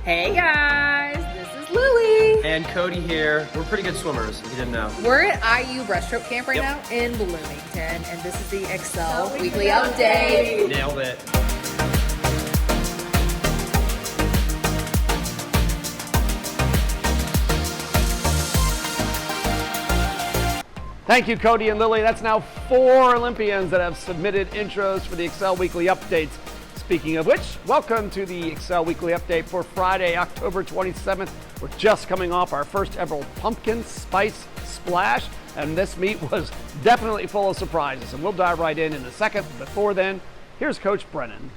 Hey guys, this is Lily. And Cody here. We're pretty good swimmers, if you didn't know. We're at IU breaststroke camp right now in Bloomington, and this is the Excel Weekly Update. Nailed it. Thank you, Cody and Lily. That's now 4 Olympians that have submitted intros for the Excel Weekly Updates. Speaking of which, welcome to the Excel Weekly Update for Friday, October 27th. We're just coming off our first ever pumpkin spice splash, and this meet was definitely full of surprises, and we'll dive right in a second. Before then, here's Coach Brennan.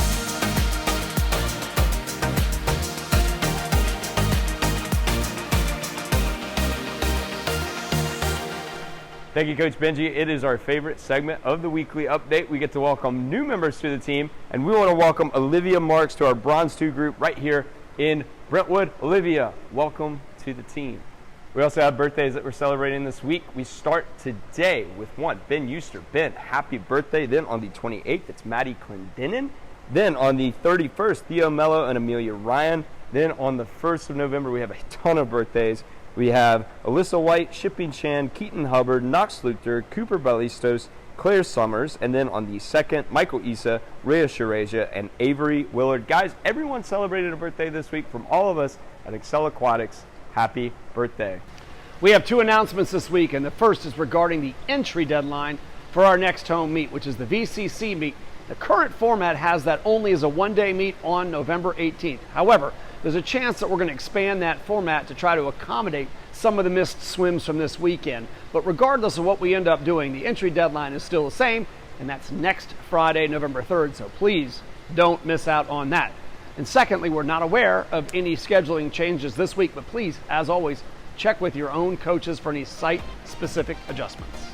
Thank you, Coach Benji. It is our favorite segment of the weekly update. We get to welcome new members to the team, and we want to welcome Olivia Marks to our Bronze 2 group right here in Brentwood. Olivia, welcome to the team. We also have birthdays that we're celebrating this week. We start today with one, Ben Euster. Ben, happy birthday. Then on the 28th, it's Maddie Clendenin. Then on the 31st, Theo Mello and Amelia Ryan. Then on the 1st of November, we have a ton of birthdays. We have Alyssa White, Shipping Chan, Keaton Hubbard, Knox Luther, Cooper Balistos, Claire Summers, and then on the 2nd, Michael Issa, Rhea Shareja, and Avery Willard. Guys, everyone celebrated a birthday this week from all of us at Excel Aquatics. Happy birthday. We have 2 announcements this week, and the first is regarding the entry deadline for our next home meet, which is the VCC meet. The current format has that only as a one-day meet on November 18th. However, there's a chance that we're going to expand that format to try to accommodate some of the missed swims from this weekend. But regardless of what we end up doing, the entry deadline is still the same, and that's next Friday, November 3rd, so please don't miss out on that. And secondly, we're not aware of any scheduling changes this week, but please, as always, check with your own coaches for any site-specific adjustments.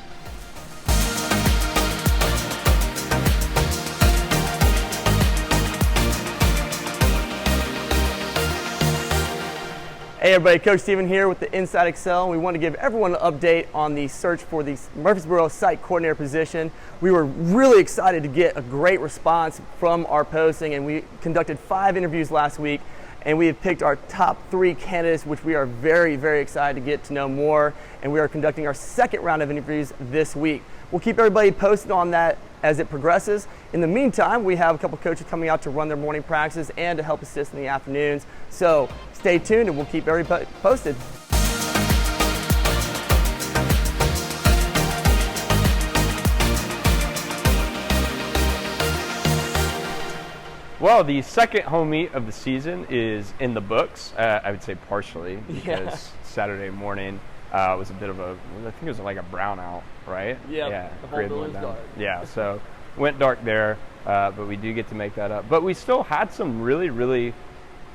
Hey everybody, Coach Steven here with the Inside Excel. We want to give everyone an update on the search for the Murfreesboro site coordinator position. We were really excited to get a great response from our posting, and we conducted 5 interviews last week, and we have picked our top 3 candidates, which we are very, very excited to get to know more, and we are conducting our 2nd round of interviews this week. We'll keep everybody posted on that as it progresses. In the meantime, we have a couple coaches coming out to run their morning practices and to help assist in the afternoons. So stay tuned and we'll keep everybody posted. Well, the 2nd home meet of the season is in the books. I would say partially, because Saturday morning was a bit of a, I think it was like a brownout, right? Yeah, the whole building's dark. Yeah, so went dark there, but we do get to make that up. But we still had some really, really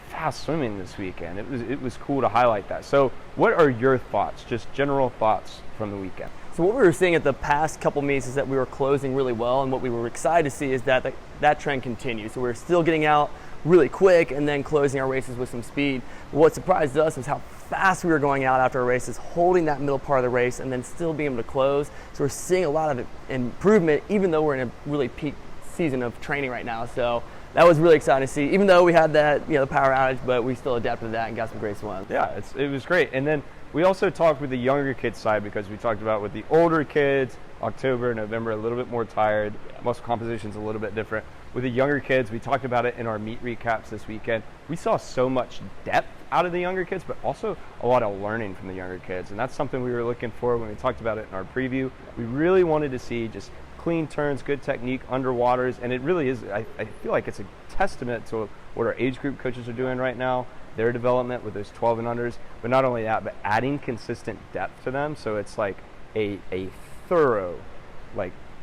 fast swimming this weekend. It was cool to highlight that. So what are your thoughts, just general thoughts from the weekend? So what we were seeing at the past couple meets is that we were closing really well, and what we were excited to see is that that trend continues. So we're still getting out really quick and then closing our races with some speed. What surprised us was how fast we were going out after our races, holding that middle part of the race and then still being able to close. So we're seeing a lot of improvement even though we're in a really peak season of training right now. So that was really exciting to see, even though we had that, the power outage, but we still adapted to that and got some great swims. Yeah, it was great. And then we also talked with the younger kids side, because we talked about with the older kids, October, November, a little bit more tired. Muscle composition's a little bit different. With the younger kids, we talked about it in our meet recaps this weekend. We saw so much depth out of the younger kids, but also a lot of learning from the younger kids. And that's something we were looking for when we talked about it in our preview. We really wanted to see just clean turns, good technique, underwaters, and it really is, I feel like it's a testament to what our age group coaches are doing right now, their development with those 12 and unders, but not only that, but adding consistent depth to them, so it's like a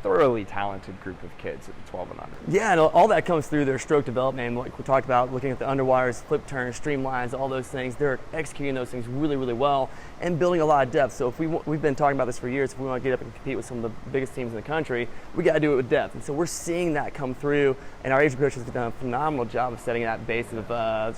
thoroughly talented group of kids at the 12 and under. Yeah, and all that comes through their stroke development, and like we talked about, looking at the underwires, flip turns, streamlines, all those things. They're executing those things really, really well and building a lot of depth. So if we've been talking about this for years, if we want to get up and compete with some of the biggest teams in the country, we got to do it with depth. And so we're seeing that come through, and our age group coaches have done a phenomenal job of setting that base of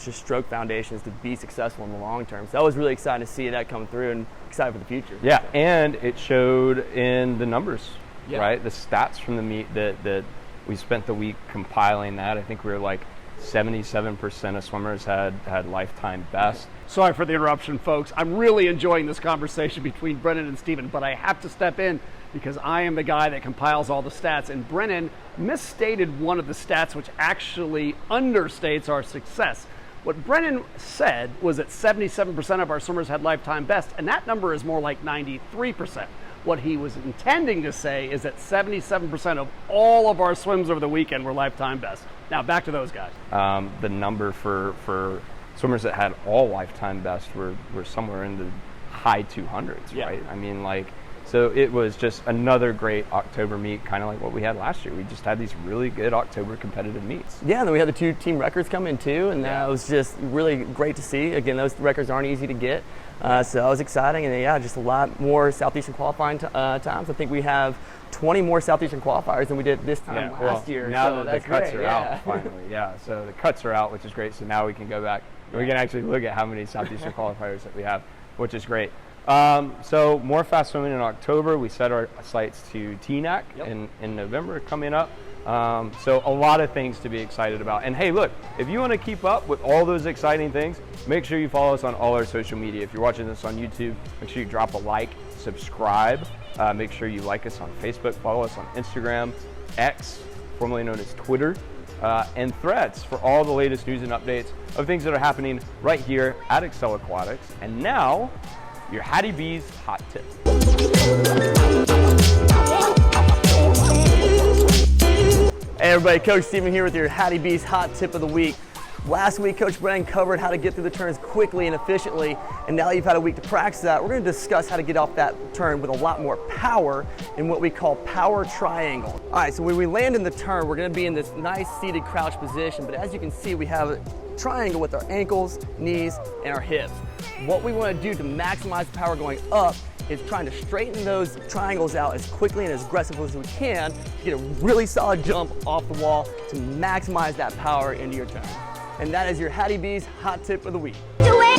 just stroke foundations to be successful in the long term. So that was really exciting to see that come through, and excited for the future. Yeah, and it showed in the numbers. Yeah. Right? The stats from the meet that we spent the week compiling that. I think we were like 77% of swimmers had lifetime best. Sorry for the interruption, folks. I'm really enjoying this conversation between Brennan and Steven, but I have to step in because I am the guy that compiles all the stats, and Brennan misstated one of the stats which actually understates our success. What Brennan said was that 77% of our swimmers had lifetime best, and that number is more like 93%. What he was intending to say is that 77% of all of our swims over the weekend were lifetime best. Now back to those guys. The number for swimmers that had all lifetime best were somewhere in the high 200s, Yeah. right? I mean, so it was just another great October meet, kind of like what we had last year. We just had these really good October competitive meets. Yeah, and then we had the 2 team records come in too, and that was just really great to see. Again, those records aren't easy to get, so that was exciting. And yeah, just a lot more Southeastern qualifying times. I think we have 20 more Southeastern qualifiers than we did this time last year. Now so that that's the cuts great, are out, finally, so the cuts are out, which is great. So now we can go back and we can actually look at how many Southeastern qualifiers that we have, which is great. So more fast swimming in October. We set our sights to TNAC in November coming up. So a lot of things to be excited about. And hey, look, if you want to keep up with all those exciting things, make sure you follow us on all our social media. If you're watching this on YouTube, make sure you drop a like, subscribe. Make sure you like us on Facebook, follow us on Instagram, X, formerly known as Twitter, and Threads for all the latest news and updates of things that are happening right here at Excel Aquatics. And now, your Hattie B's hot tip. Hey everybody, Coach Steven here with your Hattie B's hot tip of the week. Last week, Coach Brennan covered how to get through the turns quickly and efficiently, and now that you've had a week to practice that, we're going to discuss how to get off that turn with a lot more power in what we call power triangle. All right, so when we land in the turn, we're going to be in this nice seated crouch position, but as you can see, we have a triangle with our ankles, knees, and our hips. What we want to do to maximize the power going up is trying to straighten those triangles out as quickly and as aggressively as we can to get a really solid jump off the wall to maximize that power into your turn. And that is your Hattie B's hot tip of the week. Do it.